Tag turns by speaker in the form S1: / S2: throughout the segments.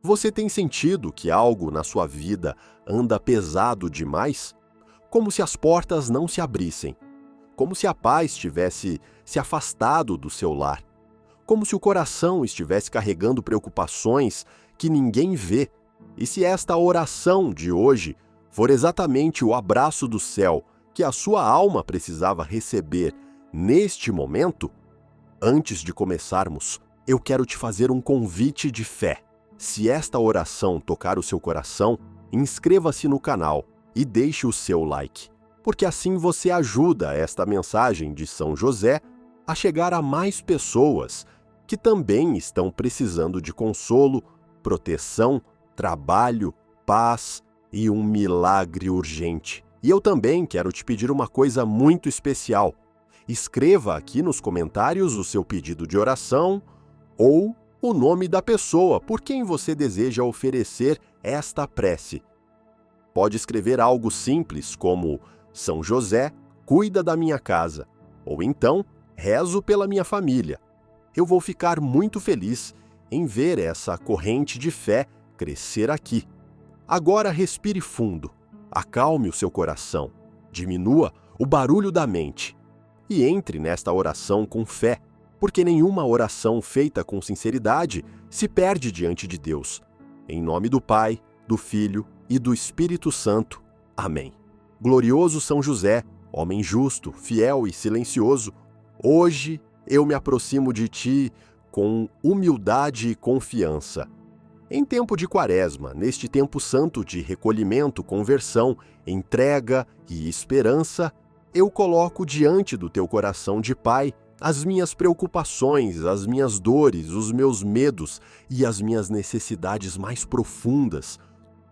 S1: Você tem sentido que algo na sua vida anda pesado demais? Como se as portas não se abrissem. Como se a paz tivesse se afastado do seu lar. Como se o coração estivesse carregando preocupações que ninguém vê. E se esta oração de hoje for exatamente o abraço do céu que a sua alma precisava receber neste momento, antes de começarmos, eu quero te fazer um convite de fé. Se esta oração tocar o seu coração, inscreva-se no canal e deixe o seu like, porque assim você ajuda esta mensagem de São José a chegar a mais pessoas que também estão precisando de consolo, proteção, trabalho, paz e um milagre urgente. E eu também quero te pedir uma coisa muito especial. Escreva aqui nos comentários o seu pedido de oração ou o nome da pessoa por quem você deseja oferecer esta prece. Pode escrever algo simples como São José, cuida da minha casa, ou então rezo pela minha família. Eu vou ficar muito feliz em ver essa corrente de fé crescer aqui. Agora respire fundo, acalme o seu coração, diminua o barulho da mente e entre nesta oração com fé, porque nenhuma oração feita com sinceridade se perde diante de Deus. Em nome do Pai, do Filho e do Espírito Santo. Amém. Glorioso São José, homem justo, fiel e silencioso, hoje eu me aproximo de ti com humildade e confiança. Em tempo de Quaresma, neste tempo santo de recolhimento, conversão, entrega e esperança, eu coloco diante do teu coração de Pai as minhas preocupações, as minhas dores, os meus medos e as minhas necessidades mais profundas.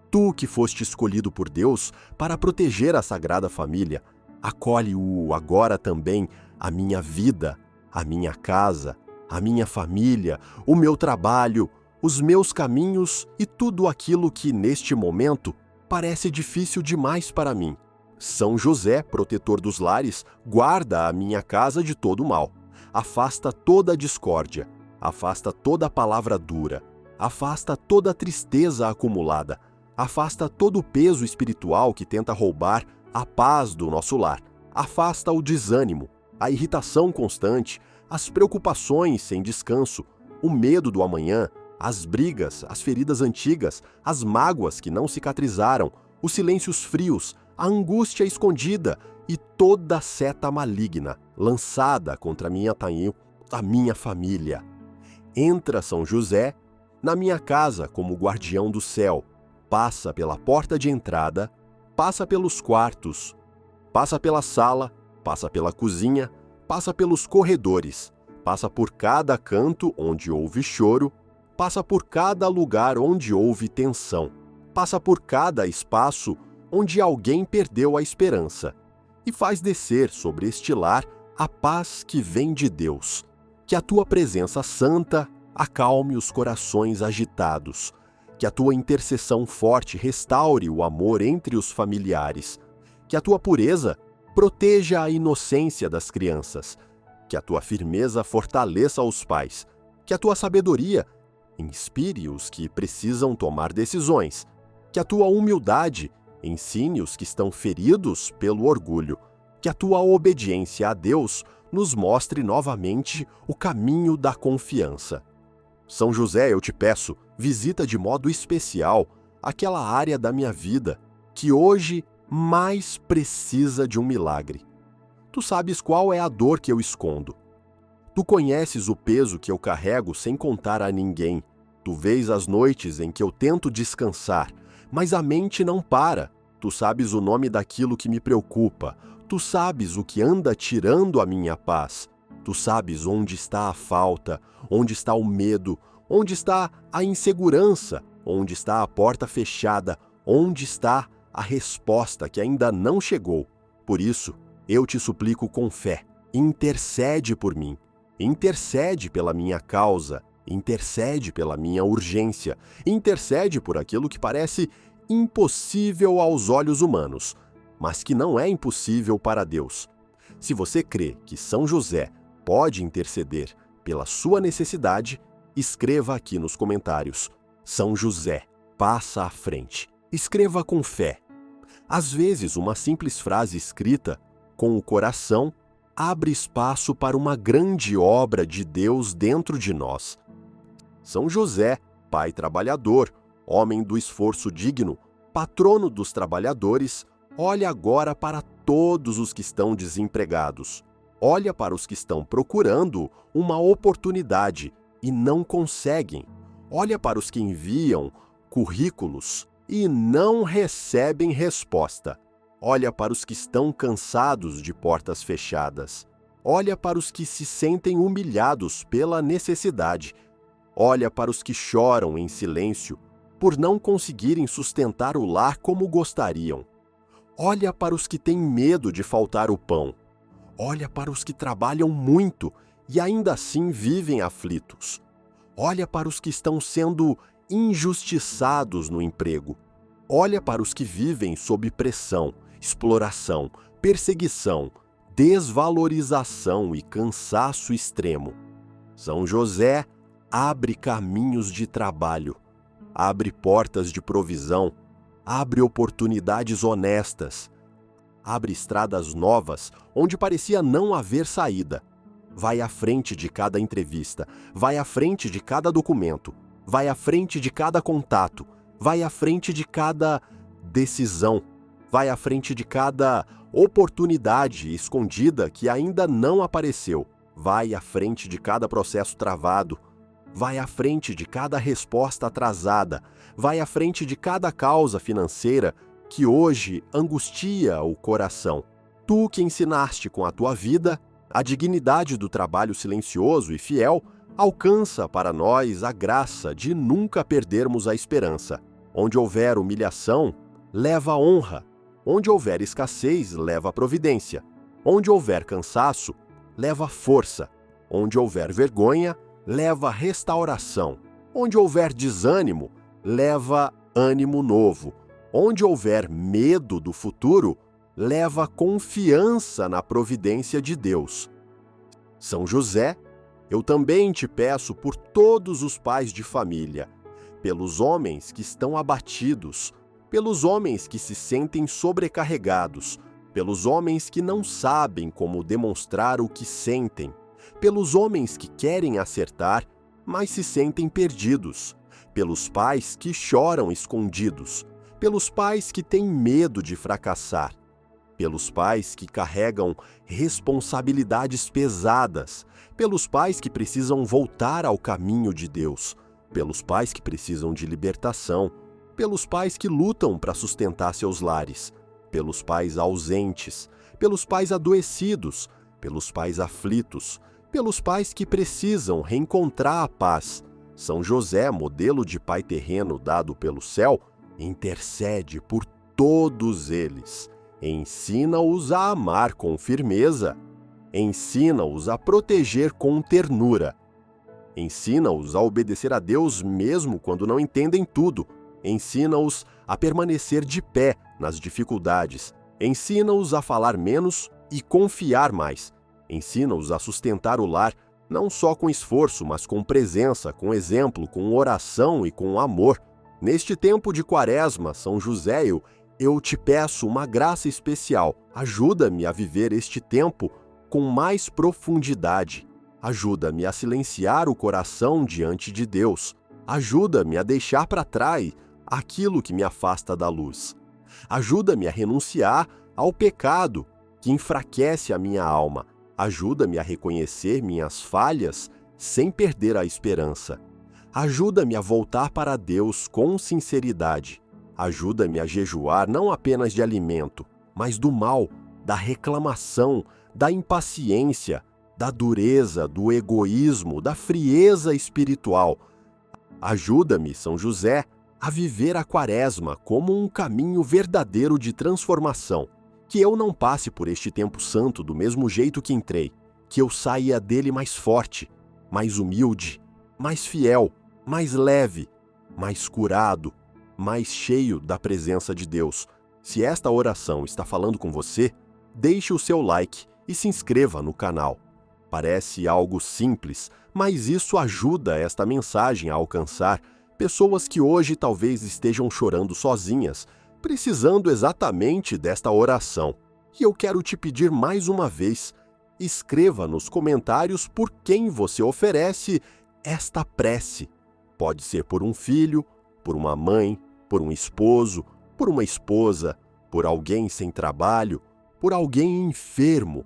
S1: Tu que foste escolhido por Deus para proteger a Sagrada Família, acolhe-o agora também a minha vida, a minha casa, a minha família, o meu trabalho, os meus caminhos e tudo aquilo que, neste momento, parece difícil demais para mim. São José, protetor dos lares, guarda a minha casa de todo mal. Afasta toda a discórdia, afasta toda a palavra dura, afasta toda a tristeza acumulada, afasta todo o peso espiritual que tenta roubar a paz do nosso lar, afasta o desânimo, a irritação constante, as preocupações sem descanso, o medo do amanhã, as brigas, as feridas antigas, as mágoas que não cicatrizaram, os silêncios frios, a angústia escondida e toda seta maligna lançada contra a minha família. Entra, São José, na minha casa como guardião do céu, passa pela porta de entrada, passa pelos quartos, passa pela sala, passa pela cozinha, passa pelos corredores, passa por cada canto onde houve choro, passa por cada lugar onde houve tensão, passa por cada espaço onde alguém perdeu a esperança, e faz descer sobre este lar a paz que vem de Deus. Que a tua presença santa acalme os corações agitados, que a tua intercessão forte restaure o amor entre os familiares, que a tua pureza proteja a inocência das crianças, que a tua firmeza fortaleça os pais, que a tua sabedoria inspire os que precisam tomar decisões, que a tua humildade ensine os que estão feridos pelo orgulho, que a tua obediência a Deus nos mostre novamente o caminho da confiança. São José, eu te peço, visita de modo especial aquela área da minha vida que hoje mais precisa de um milagre. Tu sabes qual é a dor que eu escondo. Tu conheces o peso que eu carrego sem contar a ninguém. Tu vês as noites em que eu tento descansar, mas a mente não para. Tu sabes o nome daquilo que me preocupa. Tu sabes o que anda tirando a minha paz. Tu sabes onde está a falta, onde está o medo, onde está a insegurança, onde está a porta fechada, onde está a resposta que ainda não chegou. Por isso, eu te suplico com fé, intercede por mim, intercede pela minha causa, intercede pela minha urgência, intercede por aquilo que parece impossível aos olhos humanos, mas que não é impossível para Deus. Se você crê que São José pode interceder pela sua necessidade, escreva aqui nos comentários: São José, passa à frente. Escreva com fé. Às vezes, uma simples frase escrita com o coração abre espaço para uma grande obra de Deus dentro de nós. São José, pai trabalhador, homem do esforço digno, patrono dos trabalhadores, olha agora para todos os que estão desempregados. Olha para os que estão procurando uma oportunidade e não conseguem. Olha para os que enviam currículos e não recebem resposta. Olha para os que estão cansados de portas fechadas. Olha para os que se sentem humilhados pela necessidade. Olha para os que choram em silêncio por não conseguirem sustentar o lar como gostariam. Olha para os que têm medo de faltar o pão. Olha para os que trabalham muito e ainda assim vivem aflitos. Olha para os que estão sendo injustiçados no emprego. Olha para os que vivem sob pressão, exploração, perseguição, desvalorização e cansaço extremo. São José abre caminhos de trabalho, abre portas de provisão, abre oportunidades honestas, abre estradas novas onde parecia não haver saída. Vai à frente de cada entrevista, vai à frente de cada documento, vai à frente de cada contato, vai à frente de cada decisão, vai à frente de cada oportunidade escondida que ainda não apareceu, vai à frente de cada processo travado, vai à frente de cada resposta atrasada, vai à frente de cada causa financeira que hoje angustia o coração. Tu que ensinaste com a tua vida a dignidade do trabalho silencioso e fiel, alcança para nós a graça de nunca perdermos a esperança. Onde houver humilhação, leva honra. Onde houver escassez, leva providência. Onde houver cansaço, leva força. Onde houver vergonha, leva restauração. Onde houver desânimo, leva ânimo novo. Onde houver medo do futuro, leva confiança na providência de Deus. São José, eu também te peço por todos os pais de família, pelos homens que estão abatidos, pelos homens que se sentem sobrecarregados, pelos homens que não sabem como demonstrar o que sentem, pelos homens que querem acertar, mas se sentem perdidos, pelos pais que choram escondidos, pelos pais que têm medo de fracassar, pelos pais que carregam responsabilidades pesadas, pelos pais que precisam voltar ao caminho de Deus, pelos pais que precisam de libertação, pelos pais que lutam para sustentar seus lares, pelos pais ausentes, pelos pais adoecidos, pelos pais aflitos, pelos pais que precisam reencontrar a paz. São José, modelo de pai terreno dado pelo céu, intercede por todos eles. Ensina-os a amar com firmeza. Ensina-os a proteger com ternura. Ensina-os a obedecer a Deus mesmo quando não entendem tudo. Ensina-os a permanecer de pé nas dificuldades. Ensina-os a falar menos e confiar mais. Ensina-os a sustentar o lar, não só com esforço, mas com presença, com exemplo, com oração e com amor. Neste tempo de Quaresma, São José, eu te peço uma graça especial. Ajuda-me a viver este tempo com mais profundidade. Ajuda-me a silenciar o coração diante de Deus. Ajuda-me a deixar para trás aquilo que me afasta da luz. Ajuda-me a renunciar ao pecado que enfraquece a minha alma. Ajuda-me a reconhecer minhas falhas sem perder a esperança. Ajuda-me a voltar para Deus com sinceridade. Ajuda-me a jejuar não apenas de alimento, mas do mal, da reclamação, da impaciência, da dureza, do egoísmo, da frieza espiritual. Ajuda-me, São José, a viver a Quaresma como um caminho verdadeiro de transformação. Que eu não passe por este tempo santo do mesmo jeito que entrei, que eu saia dele mais forte, mais humilde, mais fiel, mais leve, mais curado, mais cheio da presença de Deus. Se esta oração está falando com você, deixe o seu like e se inscreva no canal. Parece algo simples, mas isso ajuda esta mensagem a alcançar Pessoas que hoje talvez estejam chorando sozinhas, precisando exatamente desta oração. E eu quero te pedir mais uma vez, escreva nos comentários por quem você oferece esta prece. Pode ser por um filho, por uma mãe, por um esposo, por uma esposa, por alguém sem trabalho, por alguém enfermo,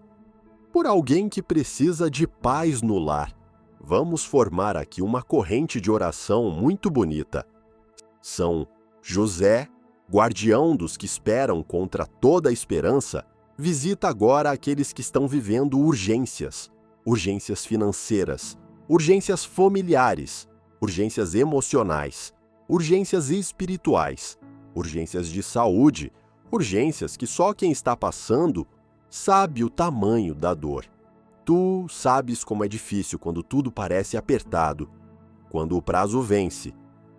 S1: por alguém que precisa de paz no lar. Vamos formar aqui uma corrente de oração muito bonita. São José, guardião dos que esperam contra toda a esperança, visita agora aqueles que estão vivendo urgências, urgências financeiras, urgências familiares, urgências emocionais, urgências espirituais, urgências de saúde, urgências que só quem está passando sabe o tamanho da dor. Tu sabes como é difícil quando tudo parece apertado, quando o prazo vence,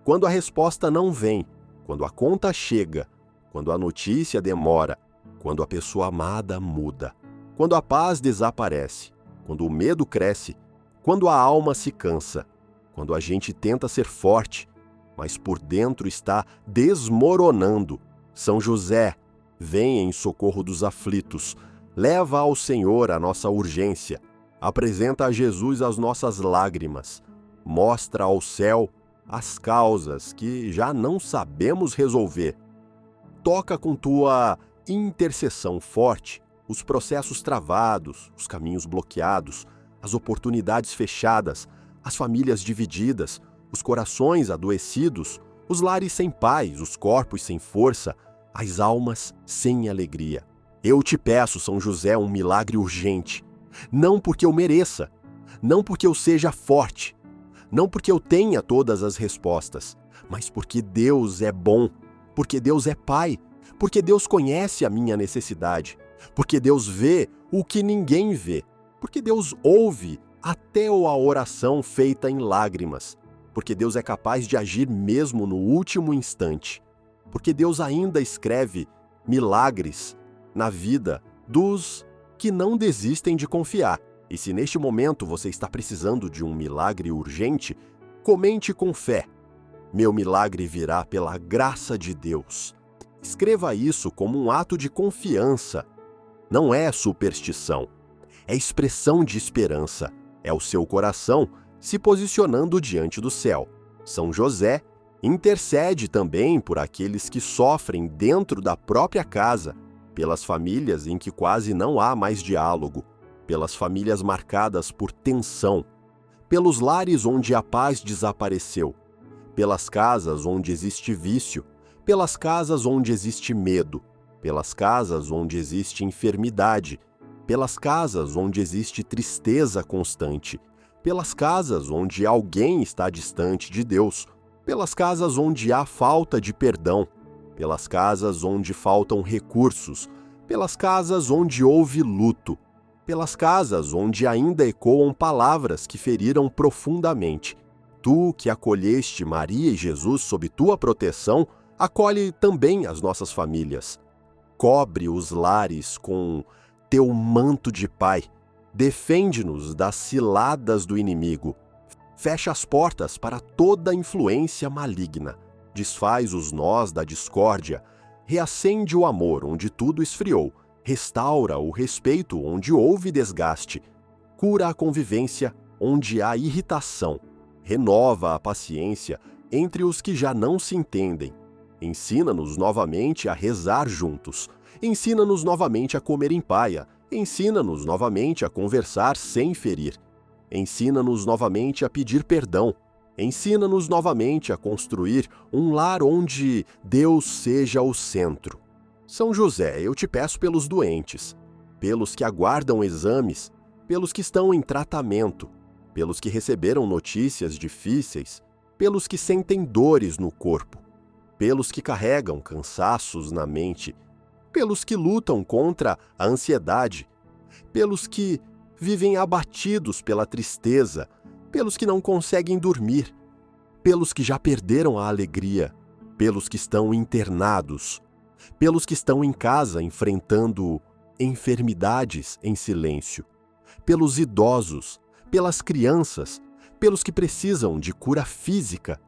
S1: quando a resposta não vem, quando a conta chega, quando a notícia demora, quando a pessoa amada muda, quando a paz desaparece, quando o medo cresce, quando a alma se cansa, quando a gente tenta ser forte, mas por dentro está desmoronando. São José, vem em socorro dos aflitos, leva ao Senhor a nossa urgência, apresenta a Jesus as nossas lágrimas, mostra ao céu as causas que já não sabemos resolver. Toca com tua intercessão forte os processos travados, os caminhos bloqueados, as oportunidades fechadas, as famílias divididas, os corações adoecidos, os lares sem paz, os corpos sem força, as almas sem alegria. Eu te peço, São José, um milagre urgente, não porque eu mereça, não porque eu seja forte, não porque eu tenha todas as respostas, mas porque Deus é bom, porque Deus é Pai, porque Deus conhece a minha necessidade, porque Deus vê o que ninguém vê, porque Deus ouve até a oração feita em lágrimas, porque Deus é capaz de agir mesmo no último instante, porque Deus ainda escreve milagres na vida dos que não desistem de confiar. E se neste momento você está precisando de um milagre urgente, comente com fé. Meu milagre virá pela graça de Deus. Escreva isso como um ato de confiança. Não é superstição, é expressão de esperança. É o seu coração se posicionando diante do céu. São José intercede também por aqueles que sofrem dentro da própria casa, pelas famílias em que quase não há mais diálogo, pelas famílias marcadas por tensão, pelos lares onde a paz desapareceu, pelas casas onde existe vício, pelas casas onde existe medo, pelas casas onde existe enfermidade, pelas casas onde existe tristeza constante, pelas casas onde alguém está distante de Deus, pelas casas onde há falta de perdão, pelas casas onde faltam recursos, pelas casas onde houve luto, pelas casas onde ainda ecoam palavras que feriram profundamente. Tu, que acolheste Maria e Jesus sob tua proteção, acolhe também as nossas famílias. Cobre os lares com teu manto de Pai. Defende-nos das ciladas do inimigo. Fecha as portas para toda influência maligna. Desfaz os nós da discórdia. Reacende o amor onde tudo esfriou. Restaura o respeito onde houve desgaste. Cura a convivência onde há irritação. Renova a paciência entre os que já não se entendem. Ensina-nos novamente a rezar juntos. Ensina-nos novamente a comer em paia. Ensina-nos novamente a conversar sem ferir. Ensina-nos novamente a pedir perdão. Ensina-nos novamente a construir um lar onde Deus seja o centro. São José, eu te peço pelos doentes, pelos que aguardam exames, pelos que estão em tratamento, pelos que receberam notícias difíceis, pelos que sentem dores no corpo, pelos que carregam cansaços na mente, pelos que lutam contra a ansiedade, pelos que vivem abatidos pela tristeza, pelos que não conseguem dormir, pelos que já perderam a alegria, pelos que estão internados, pelos que estão em casa enfrentando enfermidades em silêncio, pelos idosos, pelas crianças, pelos que precisam de cura física,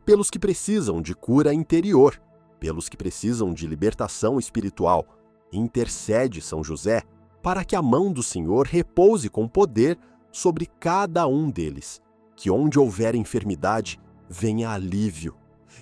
S1: pelos que precisam de cura interior, pelos que precisam de libertação espiritual. Intercede, São José, para que a mão do Senhor repouse com poder sobre cada um deles. Que onde houver enfermidade, venha alívio.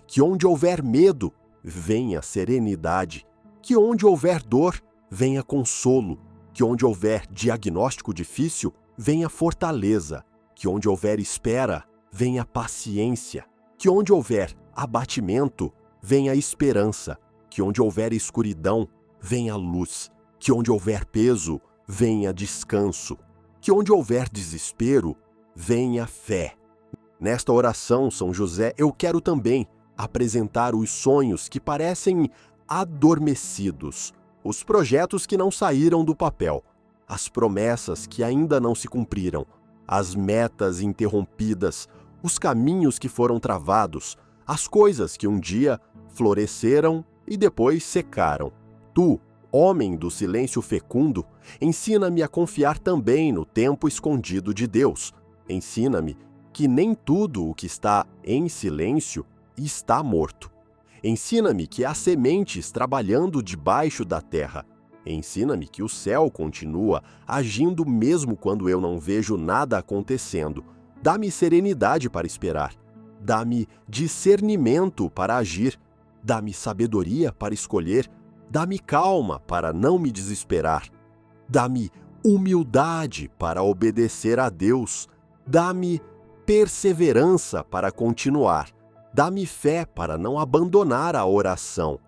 S1: Que onde houver medo, venha serenidade. Que onde houver dor, venha consolo. Que onde houver diagnóstico difícil, venha fortaleza. Que onde houver espera, venha paciência. Que onde houver abatimento, venha esperança. Que onde houver escuridão, venha luz. Que onde houver peso, venha descanso. Que onde houver desespero, venha fé. Nesta oração, São José, eu quero também apresentar os sonhos que parecem adormecidos, os projetos que não saíram do papel, as promessas que ainda não se cumpriram, as metas interrompidas, os caminhos que foram travados, as coisas que um dia floresceram e depois secaram. Tu, homem do silêncio fecundo, ensina-me a confiar também no tempo escondido de Deus. Ensina-me que nem tudo o que está em silêncio está morto. Ensina-me que há sementes trabalhando debaixo da terra. Ensina-me que o céu continua agindo mesmo quando eu não vejo nada acontecendo. Dá-me serenidade para esperar. Dá-me discernimento para agir. Dá-me sabedoria para escolher. Dá-me calma para não me desesperar. Dá-me humildade para obedecer a Deus. Dá-me perseverança para continuar. Dá-me fé para não abandonar a oração.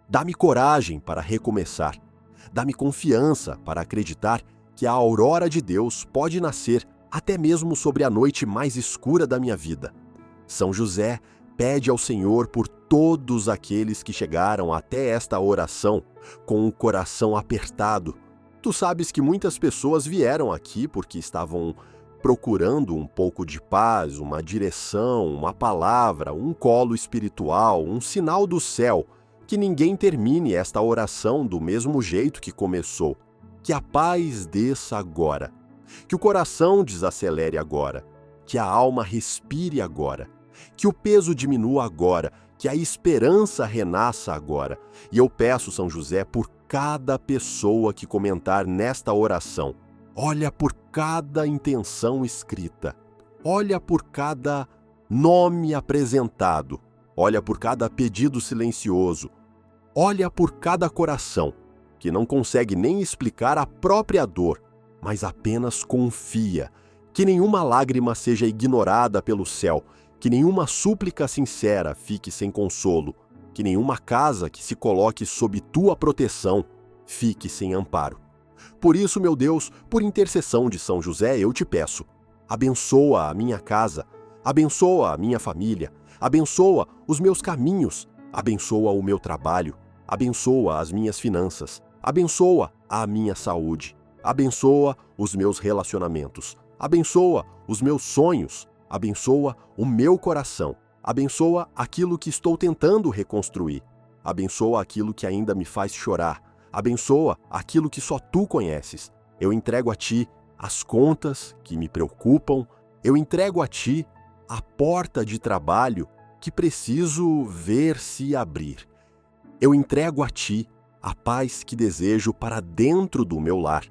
S1: Dá-me coragem para recomeçar. Dá-me confiança para acreditar que a aurora de Deus pode nascer até mesmo sobre a noite mais escura da minha vida. São José pede ao Senhor por todos aqueles que chegaram até esta oração com o coração apertado. Tu sabes que muitas pessoas vieram aqui porque estavam procurando um pouco de paz, uma direção, uma palavra, um colo espiritual, um sinal do céu. Que ninguém termine esta oração do mesmo jeito que começou. Que a paz desça agora. Que o coração desacelere agora. Que a alma respire agora. Que o peso diminua agora. Que a esperança renasça agora. E eu peço, São José, por cada pessoa que comentar nesta oração. Olha por cada intenção escrita. Olha por cada nome apresentado. Olha por cada pedido silencioso. Olha por cada coração que não consegue nem explicar a própria dor, mas apenas confia. Que nenhuma lágrima seja ignorada pelo céu. Que nenhuma súplica sincera fique sem consolo. Que nenhuma casa que se coloque sob tua proteção fique sem amparo. Por isso, meu Deus, por intercessão de São José, eu te peço, abençoa a minha casa, abençoa a minha família, abençoa os meus caminhos, abençoa o meu trabalho, abençoa as minhas finanças, abençoa a minha saúde, abençoa os meus relacionamentos, abençoa os meus sonhos, abençoa o meu coração, abençoa aquilo que estou tentando reconstruir, abençoa aquilo que ainda me faz chorar, abençoa aquilo que só tu conheces. Eu entrego a ti as contas que me preocupam, eu entrego a ti a porta de trabalho que preciso ver se abrir. Eu entrego a ti a paz que desejo para dentro do meu lar.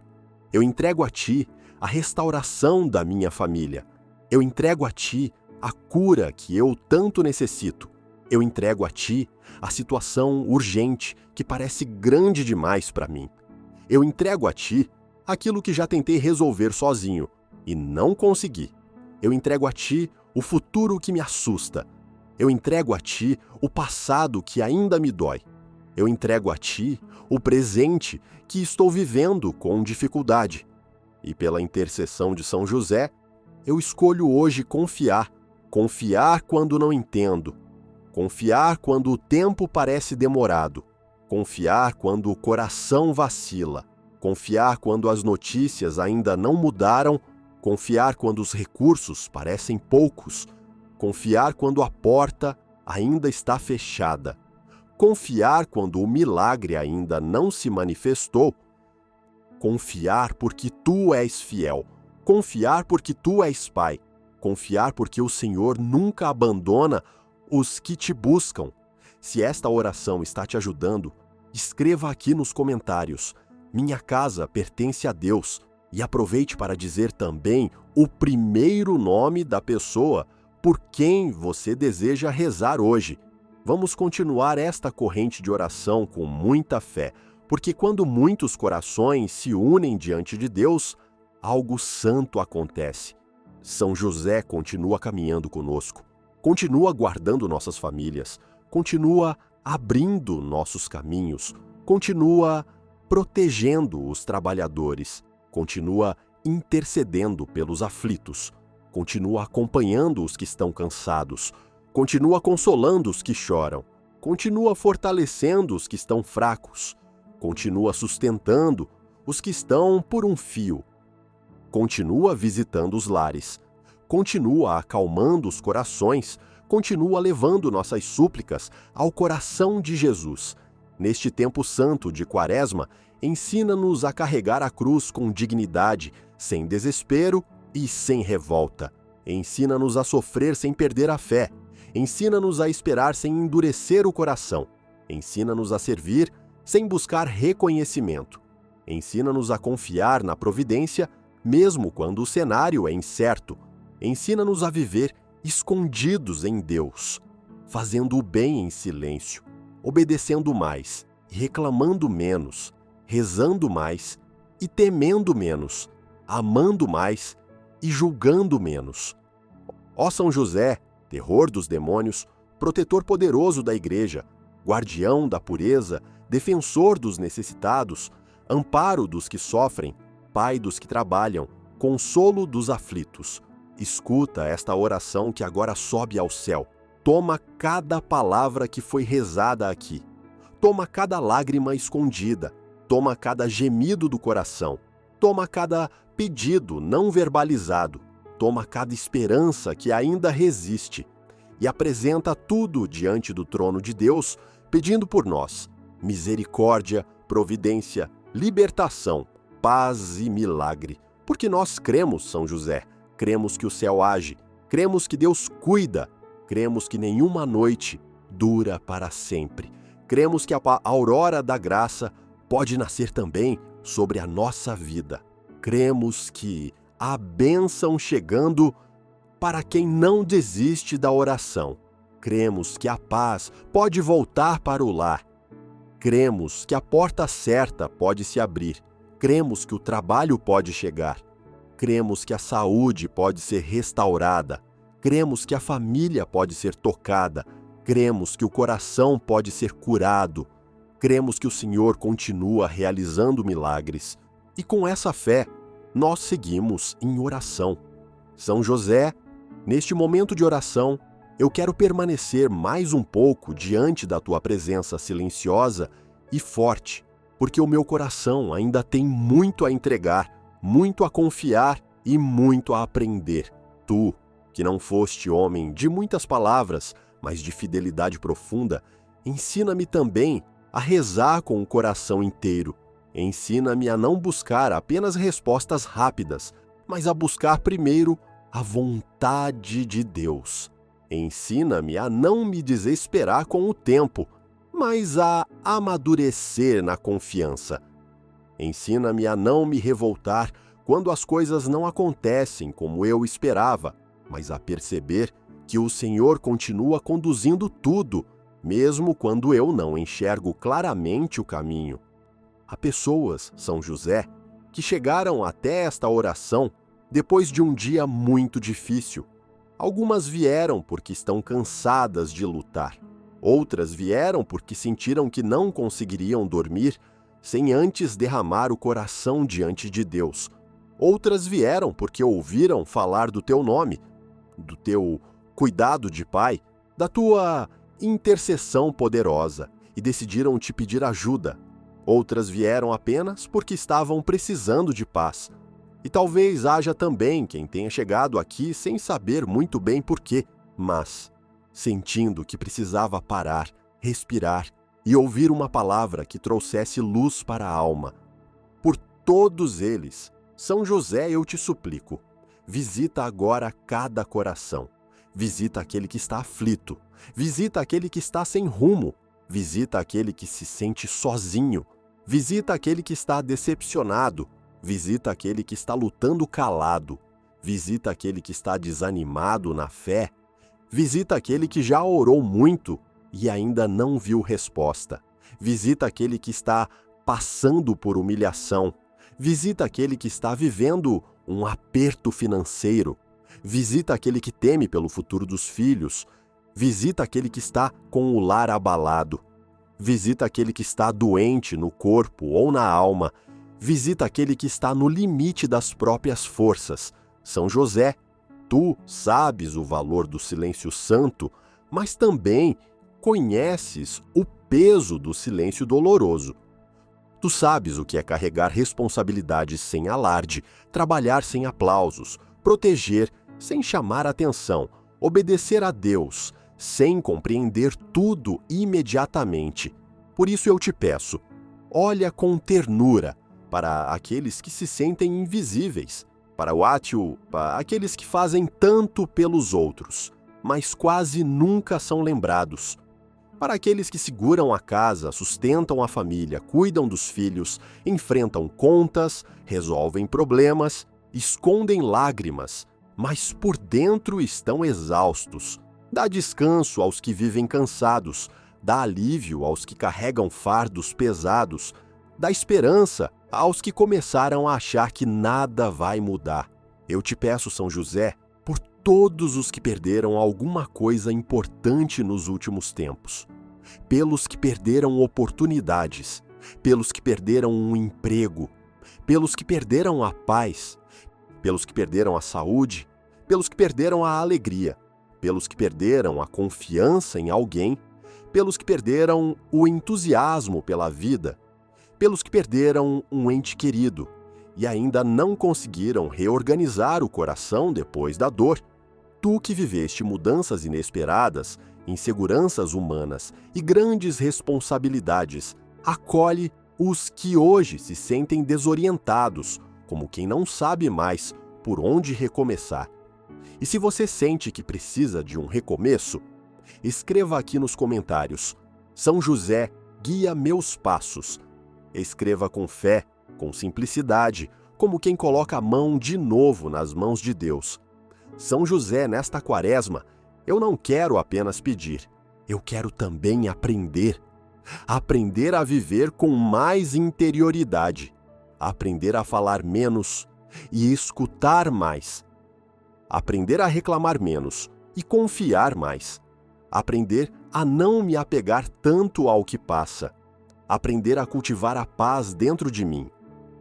S1: Eu entrego a ti a restauração da minha família. Eu entrego a ti a cura que eu tanto necessito. Eu entrego a ti a situação urgente que parece grande demais para mim. Eu entrego a ti aquilo que já tentei resolver sozinho e não consegui. Eu entrego a ti o futuro que me assusta. Eu entrego a ti o passado que ainda me dói. Eu entrego a ti o presente que estou vivendo com dificuldade. E pela intercessão de São José, eu escolho hoje confiar. Confiar quando não entendo. Confiar quando o tempo parece demorado. Confiar quando o coração vacila. Confiar quando as notícias ainda não mudaram. Confiar quando os recursos parecem poucos. Confiar quando a porta ainda está fechada. Confiar quando o milagre ainda não se manifestou. Confiar porque tu és fiel. Confiar porque tu és Pai. Confiar porque o Senhor nunca abandona os que te buscam. Se esta oração está te ajudando, escreva aqui nos comentários: minha casa pertence a Deus, e aproveite para dizer também o primeiro nome da pessoa por quem você deseja rezar hoje. Vamos continuar esta corrente de oração com muita fé, porque quando muitos corações se unem diante de Deus, algo santo acontece. São José continua caminhando conosco, continua guardando nossas famílias, continua abrindo nossos caminhos, continua protegendo os trabalhadores, continua intercedendo pelos aflitos, continua acompanhando os que estão cansados, continua consolando os que choram, continua fortalecendo os que estão fracos, continua sustentando os que estão por um fio, continua visitando os lares, continua acalmando os corações, continua levando nossas súplicas ao coração de Jesus. Neste tempo santo de Quaresma, ensina-nos a carregar a cruz com dignidade, sem desespero e sem revolta. Ensina-nos a sofrer sem perder a fé. Ensina-nos a esperar sem endurecer o coração. Ensina-nos a servir sem buscar reconhecimento. Ensina-nos a confiar na providência, mesmo quando o cenário é incerto. Ensina-nos a viver escondidos em Deus, fazendo o bem em silêncio, obedecendo mais e reclamando menos, rezando mais e temendo menos, amando mais e julgando menos. Ó São José, terror dos demônios, protetor poderoso da Igreja, guardião da pureza, defensor dos necessitados, amparo dos que sofrem, pai dos que trabalham, consolo dos aflitos. Escuta esta oração que agora sobe ao céu. Toma cada palavra que foi rezada aqui. Toma cada lágrima escondida. Toma cada gemido do coração. Toma cada pedido não verbalizado. Toma cada esperança que ainda resiste. E apresenta tudo diante do trono de Deus, pedindo por nós misericórdia, providência, libertação, paz e milagre. Porque nós cremos, São José, cremos que o céu age, cremos que Deus cuida, cremos que nenhuma noite dura para sempre. Cremos que a aurora da graça pode nascer também sobre a nossa vida. Cremos que há bênção chegando para quem não desiste da oração. Cremos que a paz pode voltar para o lar. Cremos que a porta certa pode se abrir. Cremos que o trabalho pode chegar. Cremos que a saúde pode ser restaurada. Cremos que a família pode ser tocada. Cremos que o coração pode ser curado. Cremos que o Senhor continua realizando milagres. E com essa fé, nós seguimos em oração. São José, neste momento de oração, eu quero permanecer mais um pouco diante da tua presença silenciosa e forte, porque o meu coração ainda tem muito a entregar, muito a confiar e muito a aprender. Tu, que não foste homem de muitas palavras, mas de fidelidade profunda, ensina-me também a rezar com o coração inteiro. Ensina-me a não buscar apenas respostas rápidas, mas a buscar primeiro a vontade de Deus. Ensina-me a não me desesperar com o tempo, mas a amadurecer na confiança. Ensina-me a não me revoltar quando as coisas não acontecem como eu esperava, mas a perceber que o Senhor continua conduzindo tudo, mesmo quando eu não enxergo claramente o caminho. Há pessoas, São José, que chegaram até esta oração depois de um dia muito difícil. Algumas vieram porque estão cansadas de lutar. Outras vieram porque sentiram que não conseguiriam dormir sem antes derramar o coração diante de Deus. Outras vieram porque ouviram falar do teu nome, do teu cuidado de pai, da tua intercessão poderosa e decidiram te pedir ajuda. Outras vieram apenas porque estavam precisando de paz. E talvez haja também quem tenha chegado aqui sem saber muito bem por quê, mas sentindo que precisava parar, respirar e ouvir uma palavra que trouxesse luz para a alma. Por todos eles, São José, eu te suplico, visita agora cada coração. Visita aquele que está aflito. Visita aquele que está sem rumo. Visita aquele que se sente sozinho. Visita aquele que está decepcionado. Visita aquele que está lutando calado. Visita aquele que está desanimado na fé. Visita aquele que já orou muito e ainda não viu resposta. Visita aquele que está passando por humilhação. Visita aquele que está vivendo um aperto financeiro. Visita aquele que teme pelo futuro dos filhos. Visita aquele que está com o lar abalado. Visita aquele que está doente no corpo ou na alma. Visita aquele que está no limite das próprias forças. São José, tu sabes o valor do silêncio santo, mas também conheces o peso do silêncio doloroso. Tu sabes o que é carregar responsabilidades sem alarde, trabalhar sem aplausos, proteger sem chamar atenção, obedecer a Deus sem compreender tudo imediatamente. Por isso eu te peço, olha com ternura para aqueles que se sentem invisíveis, para aqueles que fazem tanto pelos outros, mas quase nunca são lembrados. Para aqueles que seguram a casa, sustentam a família, cuidam dos filhos, enfrentam contas, resolvem problemas, escondem lágrimas, mas por dentro estão exaustos. Dá descanso aos que vivem cansados, dá alívio aos que carregam fardos pesados, dá esperança aos que começaram a achar que nada vai mudar. Eu te peço, São José, por todos os que perderam alguma coisa importante nos últimos tempos, pelos que perderam oportunidades, pelos que perderam um emprego, pelos que perderam a paz, pelos que perderam a saúde, pelos que perderam a alegria, pelos que perderam a confiança em alguém, pelos que perderam o entusiasmo pela vida, pelos que perderam um ente querido e ainda não conseguiram reorganizar o coração depois da dor. Tu que viveste mudanças inesperadas, inseguranças humanas e grandes responsabilidades, acolhe os que hoje se sentem desorientados, como quem não sabe mais por onde recomeçar. E se você sente que precisa de um recomeço, escreva aqui nos comentários: São José, guia meus passos. Escreva com fé, com simplicidade, como quem coloca a mão de novo nas mãos de Deus. São José, nesta quaresma, eu não quero apenas pedir, eu quero também aprender. Aprender a viver com mais interioridade, aprender a falar menos e escutar mais, aprender a reclamar menos e confiar mais, aprender a não me apegar tanto ao que passa, aprender a cultivar a paz dentro de mim,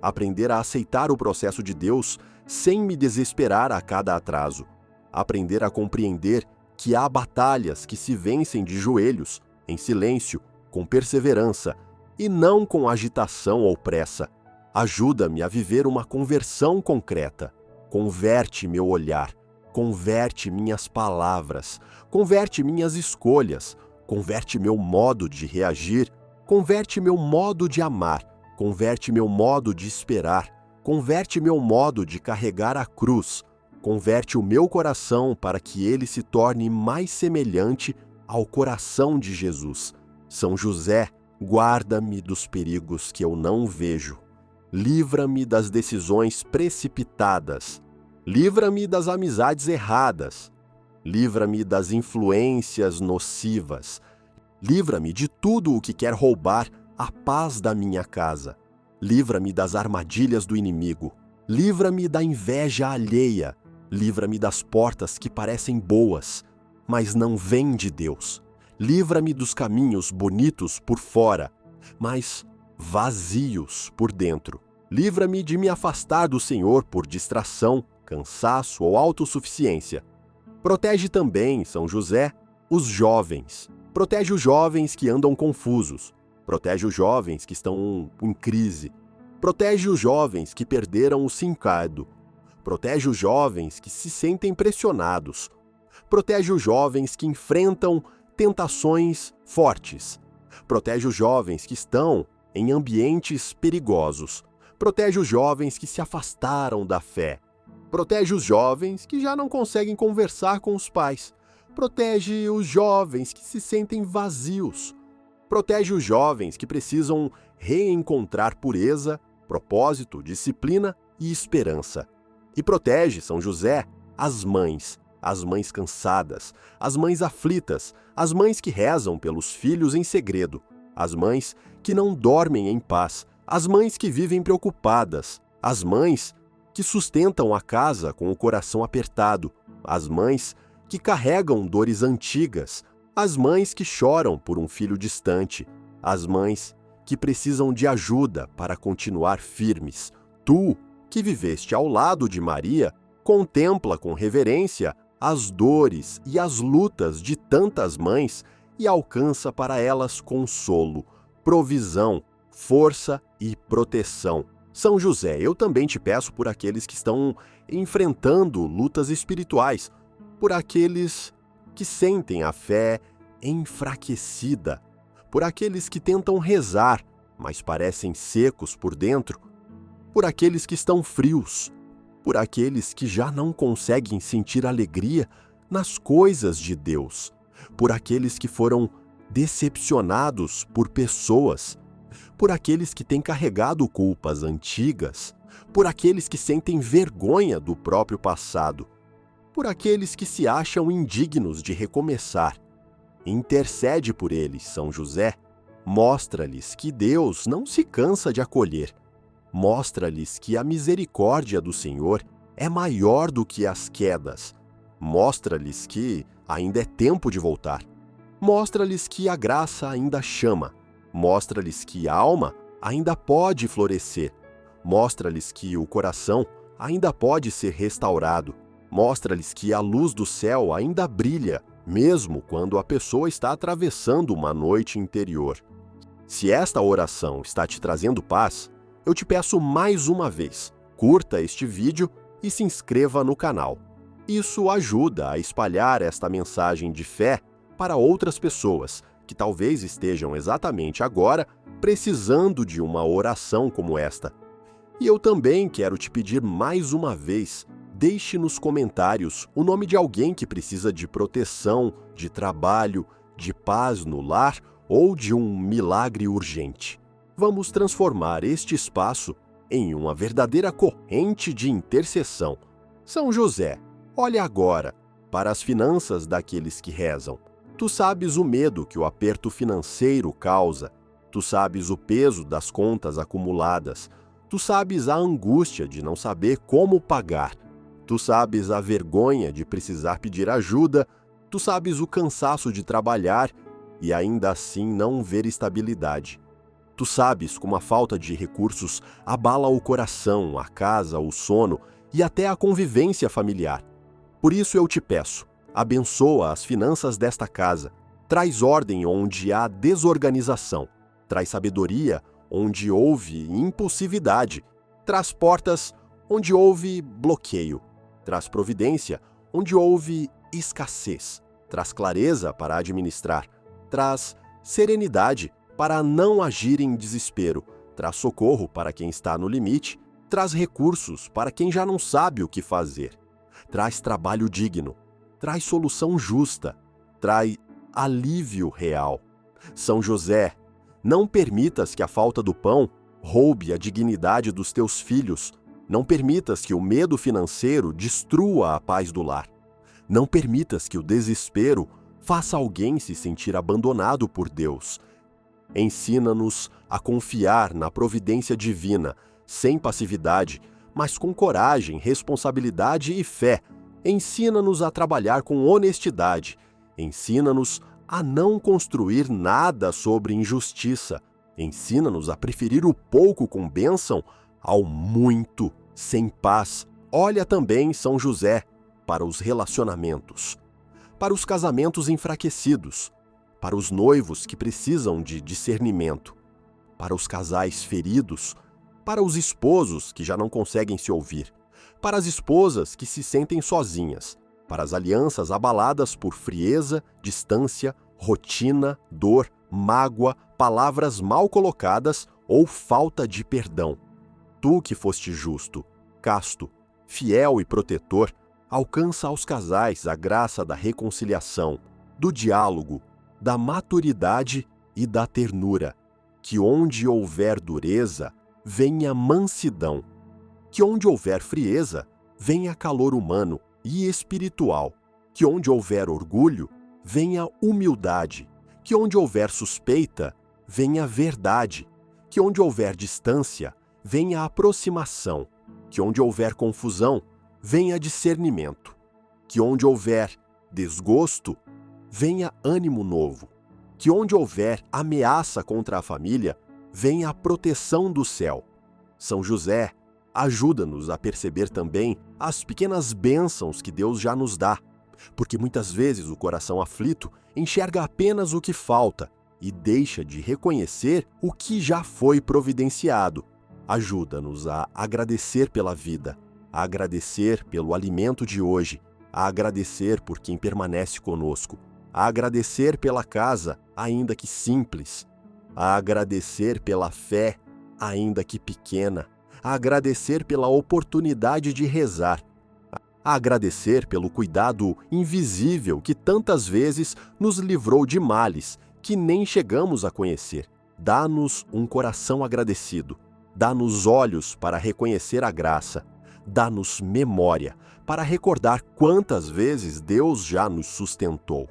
S1: aprender a aceitar o processo de Deus sem me desesperar a cada atraso, aprender a compreender que há batalhas que se vencem de joelhos, em silêncio, com perseverança e não com agitação ou pressa. Ajuda-me a viver uma conversão concreta. Converte meu olhar, converte minhas palavras, converte minhas escolhas, converte meu modo de reagir, converte meu modo de amar, converte meu modo de esperar, converte meu modo de carregar a cruz, converte o meu coração para que ele se torne mais semelhante ao coração de Jesus. São José, guarda-me dos perigos que eu não vejo. Livra-me das decisões precipitadas. Livra-me das amizades erradas. Livra-me das influências nocivas. Livra-me de tudo o que quer roubar a paz da minha casa. Livra-me das armadilhas do inimigo. Livra-me da inveja alheia. Livra-me das portas que parecem boas, mas não vêm de Deus. Livra-me dos caminhos bonitos por fora, mas vazios por dentro. Livra-me de me afastar do Senhor por distração, cansaço ou autossuficiência. Protege também, São José, os jovens. Protege os jovens que andam confusos. Protege os jovens que estão em crise. Protege os jovens que perderam o sincado. Protege os jovens que se sentem pressionados. Protege os jovens que enfrentam tentações fortes. Protege os jovens que estão em ambientes perigosos. Protege os jovens que se afastaram da fé. Protege os jovens que já não conseguem conversar com os pais. Protege os jovens que se sentem vazios. Protege os jovens que precisam reencontrar pureza, propósito, disciplina e esperança. E protege, São José, as mães cansadas, as mães aflitas, as mães que rezam pelos filhos em segredo, as mães que não dormem em paz, as mães que vivem preocupadas, as mães que sustentam a casa com o coração apertado, as mães que carregam dores antigas, as mães que choram por um filho distante, as mães que precisam de ajuda para continuar firmes. Tu, que viveste ao lado de Maria, contempla com reverência as dores e as lutas de tantas mães e alcança para elas consolo, provisão, força e proteção. São José, eu também te peço por aqueles que estão enfrentando lutas espirituais, por aqueles que sentem a fé enfraquecida, por aqueles que tentam rezar, mas parecem secos por dentro, por aqueles que estão frios, por aqueles que já não conseguem sentir alegria nas coisas de Deus, por aqueles que foram decepcionados por pessoas, por aqueles que têm carregado culpas antigas, por aqueles que sentem vergonha do próprio passado, por aqueles que se acham indignos de recomeçar. Intercede por eles, São José. Mostra-lhes que Deus não se cansa de acolher. Mostra-lhes que a misericórdia do Senhor é maior do que as quedas. Mostra-lhes que ainda é tempo de voltar. Mostra-lhes que a graça ainda chama. Mostra-lhes que a alma ainda pode florescer. Mostra-lhes que o coração ainda pode ser restaurado. Mostra-lhes que a luz do céu ainda brilha, mesmo quando a pessoa está atravessando uma noite interior. Se esta oração está te trazendo paz, eu te peço mais uma vez, curta este vídeo e se inscreva no canal. Isso ajuda a espalhar esta mensagem de fé para outras pessoas que talvez estejam exatamente agora precisando de uma oração como esta. E eu também quero te pedir mais uma vez, deixe nos comentários o nome de alguém que precisa de proteção, de trabalho, de paz no lar ou de um milagre urgente. Vamos transformar este espaço em uma verdadeira corrente de intercessão. São José, olha agora para as finanças daqueles que rezam. Tu sabes o medo que o aperto financeiro causa. Tu sabes o peso das contas acumuladas. Tu sabes a angústia de não saber como pagar. Tu sabes a vergonha de precisar pedir ajuda. Tu sabes o cansaço de trabalhar e ainda assim não ver estabilidade. Tu sabes como a falta de recursos abala o coração, a casa, o sono e até a convivência familiar. Por isso eu te peço, abençoa as finanças desta casa, traz ordem onde há desorganização, traz sabedoria onde houve impulsividade, traz portas onde houve bloqueio, traz providência onde houve escassez, traz clareza para administrar, traz serenidade para não agir em desespero, traz socorro para quem está no limite, traz recursos para quem já não sabe o que fazer, traz trabalho digno, traz solução justa, traz alívio real. São José, não permitas que a falta do pão roube a dignidade dos teus filhos, não permitas que o medo financeiro destrua a paz do lar, não permitas que o desespero faça alguém se sentir abandonado por Deus. Ensina-nos a confiar na providência divina, sem passividade, mas com coragem, responsabilidade e fé. Ensina-nos a trabalhar com honestidade. Ensina-nos a não construir nada sobre injustiça. Ensina-nos a preferir o pouco com bênção ao muito sem paz. Olha também, São José, para os relacionamentos, para os casamentos enfraquecidos, para os noivos que precisam de discernimento, para os casais feridos, para os esposos que já não conseguem se ouvir, para as esposas que se sentem sozinhas, para as alianças abaladas por frieza, distância, rotina, dor, mágoa, palavras mal colocadas ou falta de perdão. Tu que foste justo, casto, fiel e protetor, alcança aos casais a graça da reconciliação, do diálogo, da maturidade e da ternura. Que onde houver dureza, venha mansidão. Que onde houver frieza, venha calor humano e espiritual. Que onde houver orgulho, venha humildade. Que onde houver suspeita, venha verdade. Que onde houver distância, venha aproximação. Que onde houver confusão, venha discernimento. Que onde houver desgosto, venha ânimo novo. Que onde houver ameaça contra a família, venha a proteção do céu. São José, ajuda-nos a perceber também as pequenas bênçãos que Deus já nos dá, porque muitas vezes o coração aflito enxerga apenas o que falta e deixa de reconhecer o que já foi providenciado. Ajuda-nos a agradecer pela vida, a agradecer pelo alimento de hoje, a agradecer por quem permanece conosco, a agradecer pela casa, ainda que simples, a agradecer pela fé, ainda que pequena, a agradecer pela oportunidade de rezar, a agradecer pelo cuidado invisível que tantas vezes nos livrou de males que nem chegamos a conhecer. Dá-nos um coração agradecido, dá-nos olhos para reconhecer a graça, dá-nos memória para recordar quantas vezes Deus já nos sustentou.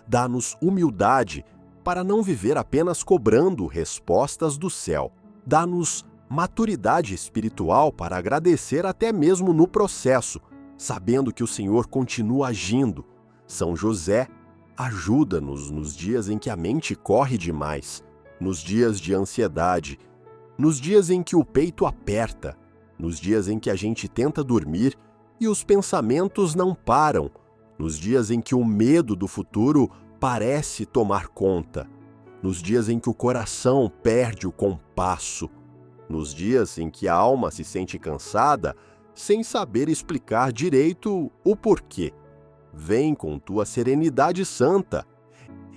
S1: Dá-nos humildade para não viver apenas cobrando respostas do céu. Dá-nos maturidade espiritual para agradecer até mesmo no processo, sabendo que o Senhor continua agindo. São José, ajuda-nos nos dias em que a mente corre demais, nos dias de ansiedade, nos dias em que o peito aperta, nos dias em que a gente tenta dormir e os pensamentos não param, nos dias em que o medo do futuro parece tomar conta, nos dias em que o coração perde o compasso, nos dias em que a alma se sente cansada sem saber explicar direito o porquê. Vem com tua serenidade santa.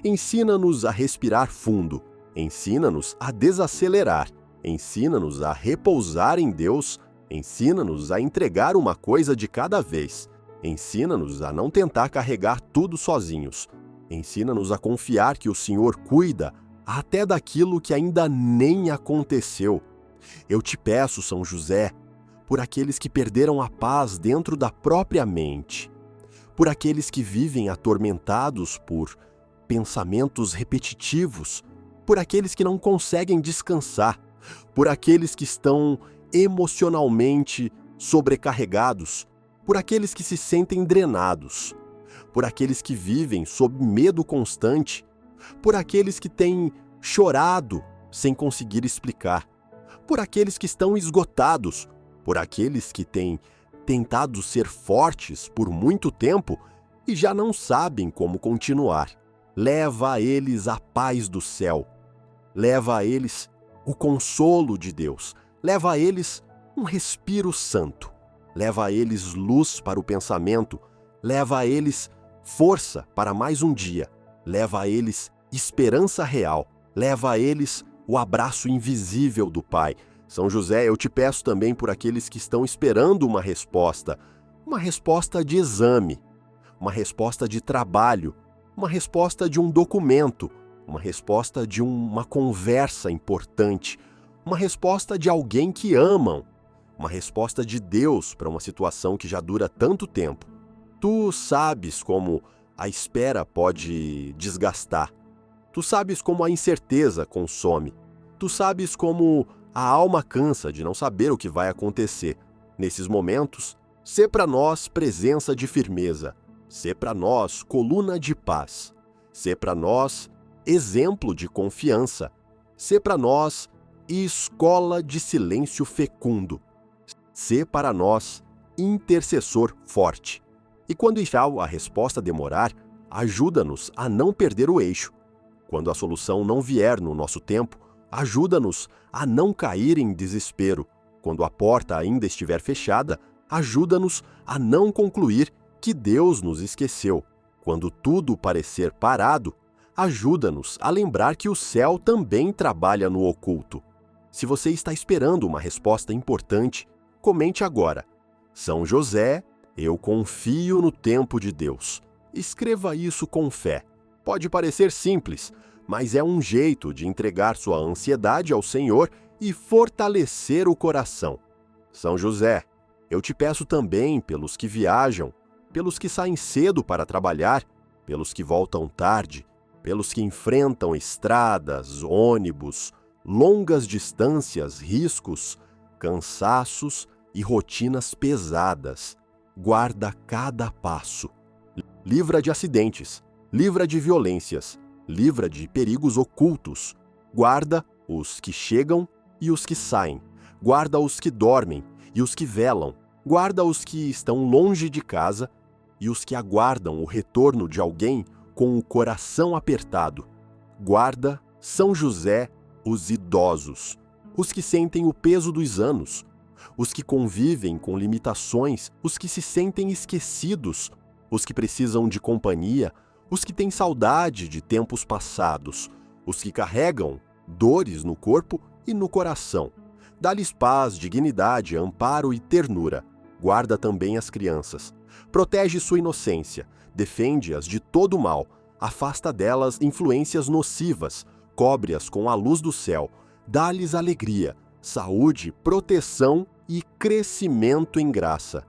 S1: Ensina-nos a respirar fundo, ensina-nos a desacelerar, ensina-nos a repousar em Deus, ensina-nos a entregar uma coisa de cada vez, ensina-nos a não tentar carregar tudo sozinhos, ensina-nos a confiar que o Senhor cuida até daquilo que ainda nem aconteceu. Eu te peço, São José, por aqueles que perderam a paz dentro da própria mente, por aqueles que vivem atormentados por pensamentos repetitivos, por aqueles que não conseguem descansar, por aqueles que estão emocionalmente sobrecarregados, por aqueles que se sentem drenados, por aqueles que vivem sob medo constante, por aqueles que têm chorado sem conseguir explicar, por aqueles que estão esgotados, por aqueles que têm tentado ser fortes por muito tempo e já não sabem como continuar. Leva a eles a paz do céu, leva a eles o consolo de Deus, leva a eles um respiro santo, leva a eles luz para o pensamento, leva a eles força para mais um dia, leva a eles esperança real, leva a eles o abraço invisível do Pai. São José, eu te peço também por aqueles que estão esperando uma resposta de exame, uma resposta de trabalho, uma resposta de um documento, uma resposta de uma conversa importante, uma resposta de alguém que amam, uma resposta de Deus para uma situação que já dura tanto tempo. Tu sabes como a espera pode desgastar, tu sabes como a incerteza consome, tu sabes como a alma cansa de não saber o que vai acontecer. Nesses momentos, sê para nós presença de firmeza, sê para nós coluna de paz, sê para nós exemplo de confiança, sê para nós escola de silêncio fecundo, sê para nós intercessor forte. E quando a resposta demorar, ajuda-nos a não perder o eixo. Quando a solução não vier no nosso tempo, ajuda-nos a não cair em desespero. Quando a porta ainda estiver fechada, ajuda-nos a não concluir que Deus nos esqueceu. Quando tudo parecer parado, ajuda-nos a lembrar que o céu também trabalha no oculto. Se você está esperando uma resposta importante, comente agora. São José, Eu confio no tempo de Deus. Escreva isso com fé. Pode parecer simples, mas é um jeito de entregar sua ansiedade ao Senhor e fortalecer o coração. São José, eu te peço também pelos que viajam, pelos que saem cedo para trabalhar, pelos que voltam tarde, pelos que enfrentam estradas, ônibus, longas distâncias, riscos, cansaços e rotinas pesadas. Guarda cada passo. Livra de acidentes, livra de violências, livra de perigos ocultos. Guarda os que chegam e os que saem. Guarda os que dormem e os que velam. Guarda os que estão longe de casa e os que aguardam o retorno de alguém com o coração apertado. Guarda, São José, os idosos, os que sentem o peso dos anos, os que convivem com limitações, os que se sentem esquecidos, os que precisam de companhia, os que têm saudade de tempos passados, os que carregam dores no corpo e no coração. Dá-lhes paz, dignidade, amparo e ternura. Guarda também as crianças. Protege sua inocência, defende-as de todo mal, afasta delas influências nocivas, cobre-as com a luz do céu, dá-lhes alegria, saúde, proteção e crescimento em graça.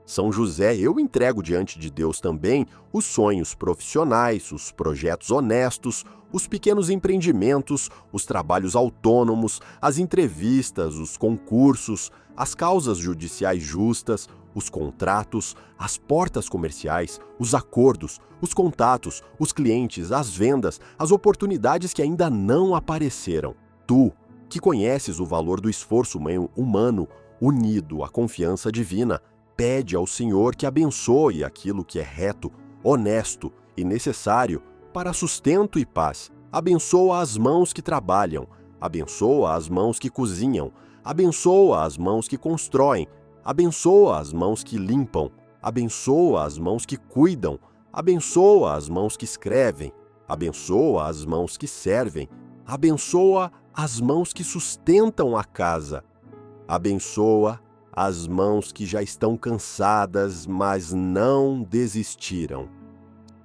S1: São José, eu entrego diante de Deus também os sonhos profissionais, os projetos honestos, os pequenos empreendimentos, os trabalhos autônomos, as entrevistas, os concursos, as causas judiciais justas, os contratos, as portas comerciais, os acordos, os contatos, os clientes, as vendas, as oportunidades que ainda não apareceram. Tu, que conheces o valor do esforço humano unido à confiança divina, pede ao Senhor que abençoe aquilo que é reto, honesto e necessário para sustento e paz. Abençoa as mãos que trabalham, abençoa as mãos que cozinham, abençoa as mãos que constroem, abençoa as mãos que limpam, abençoa as mãos que cuidam, abençoa as mãos que escrevem, abençoa as mãos que servem, abençoa as mãos que sustentam a casa, abençoa as mãos que já estão cansadas, mas não desistiram.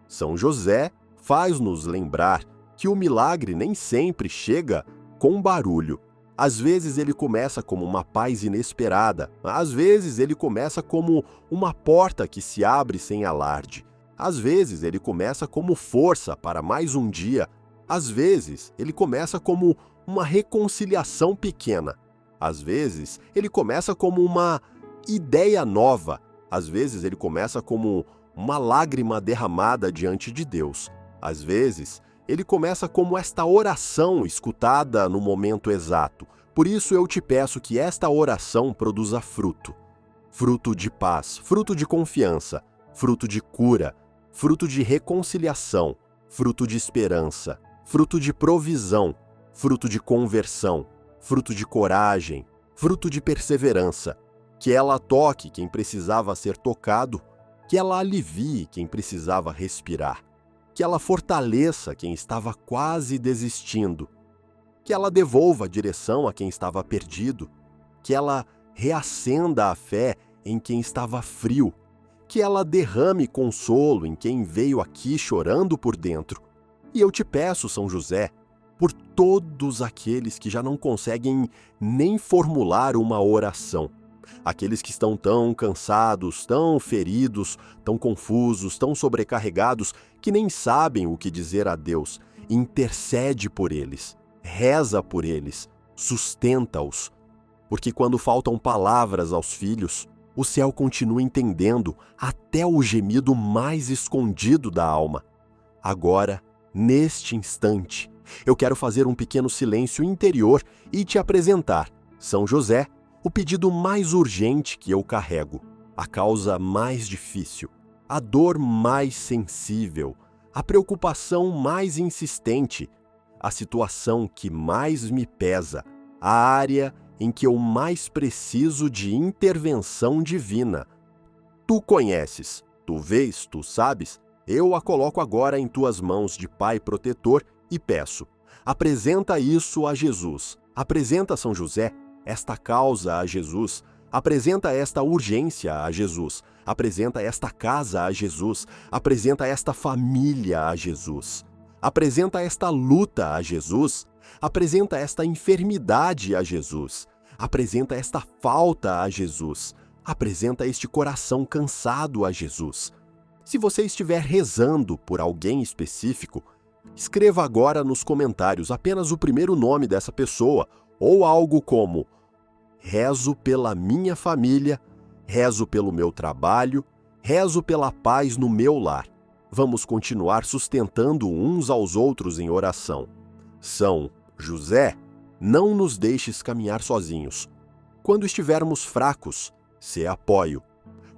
S1: São José faz-nos lembrar que o milagre nem sempre chega com barulho. Às vezes ele começa como uma paz inesperada, às vezes ele começa como uma porta que se abre sem alarde, às vezes ele começa como força para mais um dia, às vezes ele começa como uma reconciliação pequena. Às vezes, ele começa como uma ideia nova. Às vezes, ele começa como uma lágrima derramada diante de Deus. Às vezes, ele começa como esta oração escutada no momento exato. Por isso, eu te peço que esta oração produza fruto. Fruto de paz, fruto de confiança, fruto de cura, fruto de reconciliação, fruto de esperança, fruto de provisão, fruto de conversão, fruto de coragem, fruto de perseverança, que ela toque quem precisava ser tocado, que ela alivie quem precisava respirar, que ela fortaleça quem estava quase desistindo, que ela devolva a direção a quem estava perdido, que ela reacenda a fé em quem estava frio, que ela derrame consolo em quem veio aqui chorando por dentro. E eu te peço, São José, por todos aqueles que já não conseguem nem formular uma oração. Aqueles que estão tão cansados, tão feridos, tão confusos, tão sobrecarregados, que nem sabem o que dizer a Deus. Intercede por eles, reza por eles, sustenta-os. Porque quando faltam palavras aos filhos, o céu continua entendendo até o gemido mais escondido da alma. Agora, neste instante, eu quero fazer um pequeno silêncio interior e te apresentar, São José, o pedido mais urgente que eu carrego, a causa mais difícil, a dor mais sensível, a preocupação mais insistente, a situação que mais me pesa, a área em que eu mais preciso de intervenção divina. Tu conheces, tu vês, tu sabes, eu a coloco agora em tuas mãos de Pai protetor e peço, apresenta isso a Jesus, apresenta São José, esta causa a Jesus, Apresenta esta urgência a Jesus. Apresenta esta casa a Jesus. Apresenta esta família a Jesus. Apresenta esta luta a Jesus. Apresenta esta enfermidade a Jesus. Apresenta esta falta a Jesus. Apresenta este coração cansado a Jesus. Se você estiver rezando por alguém específico, escreva agora nos comentários apenas o primeiro nome dessa pessoa, ou algo como: rezo pela minha família, rezo pelo meu trabalho, rezo pela paz no meu lar. Vamos continuar sustentando uns aos outros em oração. São José, não nos deixes caminhar sozinhos. Quando estivermos fracos, sê apoio.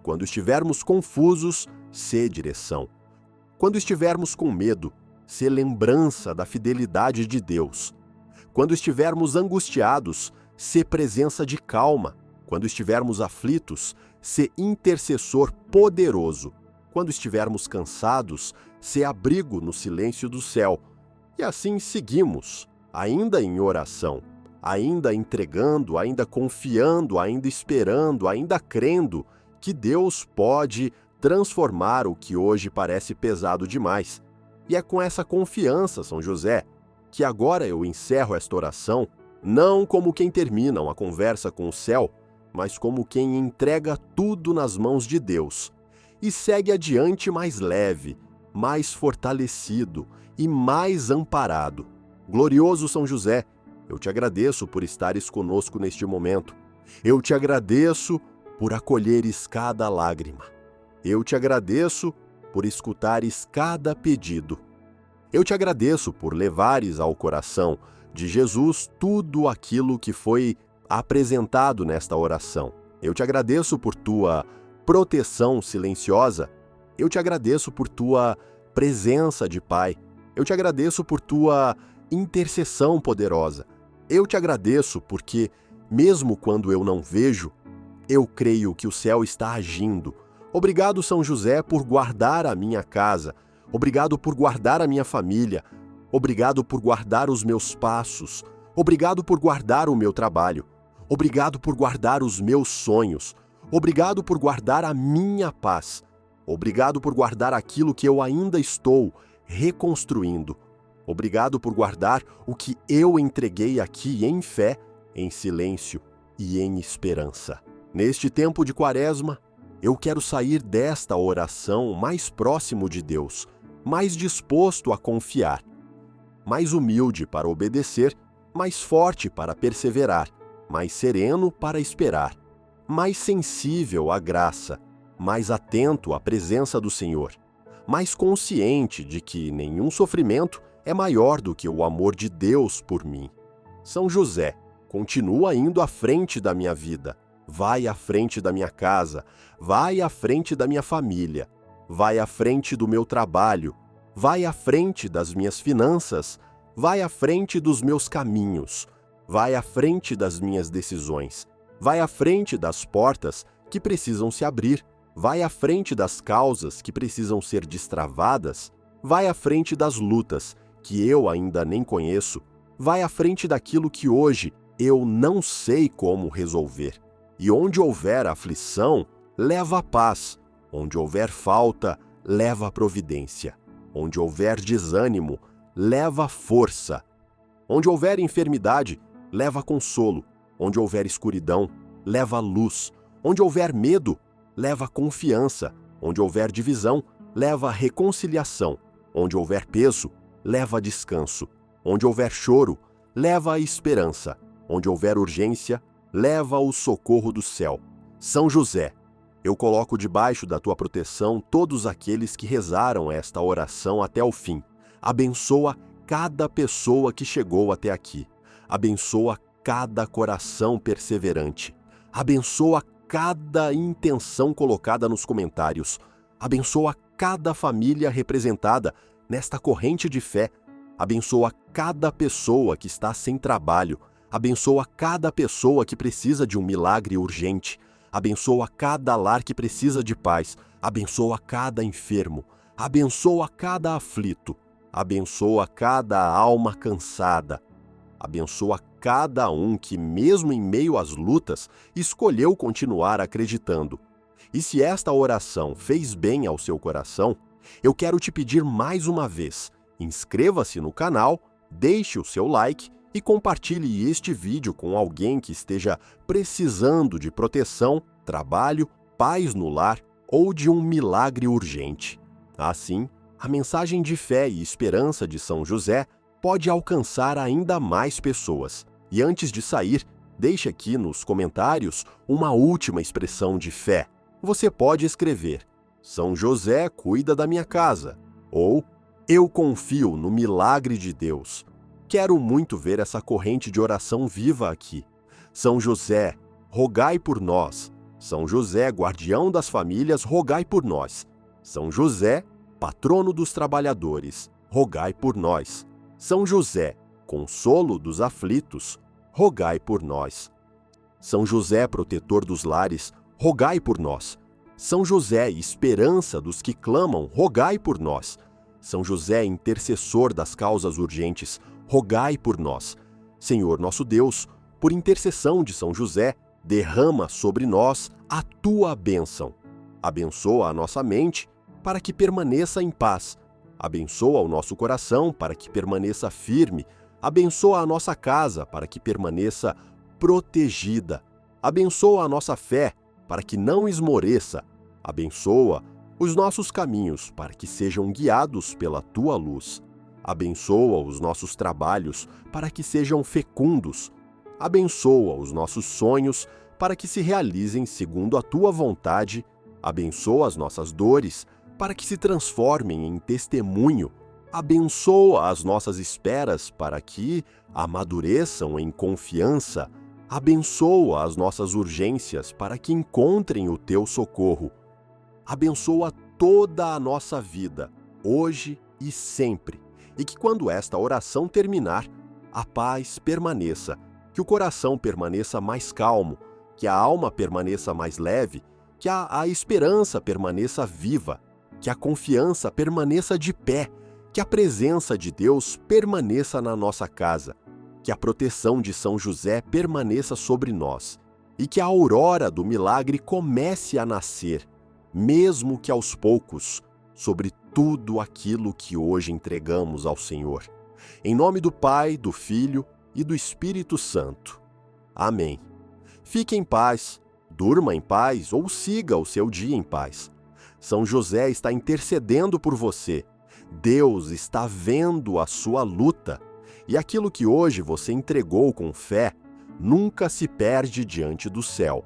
S1: Quando estivermos confusos, sê direção. Quando estivermos com medo, sê lembrança da fidelidade de Deus. Quando estivermos angustiados, sê presença de calma. Quando estivermos aflitos, sê intercessor poderoso. Quando estivermos cansados, sê abrigo no silêncio do céu. E assim seguimos, ainda em oração, ainda entregando, ainda confiando, ainda esperando, ainda crendo que Deus pode transformar o que hoje parece pesado demais. E é com essa confiança, São José, que agora eu encerro esta oração, não como quem termina uma conversa com o céu, mas como quem entrega tudo nas mãos de Deus e segue adiante mais leve, mais fortalecido e mais amparado. Glorioso São José, eu te agradeço por estares conosco neste momento. Eu te agradeço por acolheres cada lágrima. Eu te agradeço por escutares cada pedido. Eu te agradeço por levares ao coração de Jesus tudo aquilo que foi apresentado nesta oração. Eu te agradeço por tua proteção silenciosa. Eu te agradeço por tua presença de Pai. Eu te agradeço por tua intercessão poderosa. Eu te agradeço porque, mesmo quando eu não vejo, eu creio que o céu está agindo. Obrigado, São José, por guardar a minha casa. Obrigado por guardar a minha família. Obrigado por guardar os meus passos. Obrigado por guardar o meu trabalho. Obrigado por guardar os meus sonhos. Obrigado por guardar a minha paz. Obrigado por guardar aquilo que eu ainda estou reconstruindo. Obrigado por guardar o que eu entreguei aqui em fé, em silêncio e em esperança. Neste tempo de Quaresma, eu quero sair desta oração mais próximo de Deus, mais disposto a confiar, mais humilde para obedecer, mais forte para perseverar, mais sereno para esperar, mais sensível à graça, mais atento à presença do Senhor, mais consciente de que nenhum sofrimento é maior do que o amor de Deus por mim. São José, continua indo à frente da minha vida, vai à frente da minha casa, vai à frente da minha família, vai à frente do meu trabalho, vai à frente das minhas finanças, vai à frente dos meus caminhos, vai à frente das minhas decisões, vai à frente das portas que precisam se abrir, vai à frente das causas que precisam ser destravadas, vai à frente das lutas que eu ainda nem conheço, vai à frente daquilo que hoje eu não sei como resolver. E onde houver aflição, leva a paz. Onde houver falta, leva a providência. Onde houver desânimo, leva força. Onde houver enfermidade, leva consolo. Onde houver escuridão, leva luz. Onde houver medo, leva confiança. Onde houver divisão, leva reconciliação. Onde houver peso, leva descanso. Onde houver choro, leva a esperança. Onde houver urgência, leva o socorro do céu. São José, eu coloco debaixo da tua proteção todos aqueles que rezaram esta oração até o fim. Abençoa cada pessoa que chegou até aqui. Abençoa cada coração perseverante. Abençoa cada intenção colocada nos comentários. Abençoa cada família representada nesta corrente de fé. Abençoa cada pessoa que está sem trabalho. Abençoa cada pessoa que precisa de um milagre urgente. Abençoa cada lar que precisa de paz. Abençoa cada enfermo. Abençoa cada aflito. Abençoa cada alma cansada. Abençoa cada um que, mesmo em meio às lutas, escolheu continuar acreditando. E se esta oração fez bem ao seu coração, eu quero te pedir mais uma vez: inscreva-se no canal, deixe o seu like e compartilhe este vídeo com alguém que esteja precisando de proteção, trabalho, paz no lar ou de um milagre urgente. Assim, a mensagem de fé e esperança de São José pode alcançar ainda mais pessoas. E antes de sair, deixe aqui nos comentários uma última expressão de fé. Você pode escrever: São José cuida da minha casa, ou eu confio no milagre de Deus. Quero muito ver essa corrente de oração viva aqui. São José, rogai por nós. São José, guardião das famílias, rogai por nós. São José, patrono dos trabalhadores, rogai por nós. São José, consolo dos aflitos, rogai por nós. São José, protetor dos lares, rogai por nós. São José, esperança dos que clamam, rogai por nós. São José, intercessor das causas urgentes, rogai por nós. Senhor nosso Deus, por intercessão de São José, derrama sobre nós a tua bênção. Abençoa a nossa mente para que permaneça em paz. Abençoa o nosso coração para que permaneça firme. Abençoa a nossa casa para que permaneça protegida. Abençoa a nossa fé para que não esmoreça. Abençoa os nossos caminhos para que sejam guiados pela tua luz. Abençoa os nossos trabalhos para que sejam fecundos. Abençoa os nossos sonhos para que se realizem segundo a tua vontade. Abençoa as nossas dores para que se transformem em testemunho. Abençoa as nossas esperas para que amadureçam em confiança. Abençoa as nossas urgências para que encontrem o teu socorro. Abençoa toda a nossa vida, hoje e sempre, e que quando esta oração terminar, a paz permaneça, que o coração permaneça mais calmo, que a alma permaneça mais leve, que a esperança permaneça viva, que a confiança permaneça de pé, que a presença de Deus permaneça na nossa casa, que a proteção de São José permaneça sobre nós e que a aurora do milagre comece a nascer, mesmo que aos poucos, sobre tudo aquilo que hoje entregamos ao Senhor. Em nome do Pai, do Filho e do Espírito Santo. Amém. Fique em paz, durma em paz ou siga o seu dia em paz. São José está intercedendo por você. Deus está vendo a sua luta. E aquilo que hoje você entregou com fé nunca se perde diante do céu.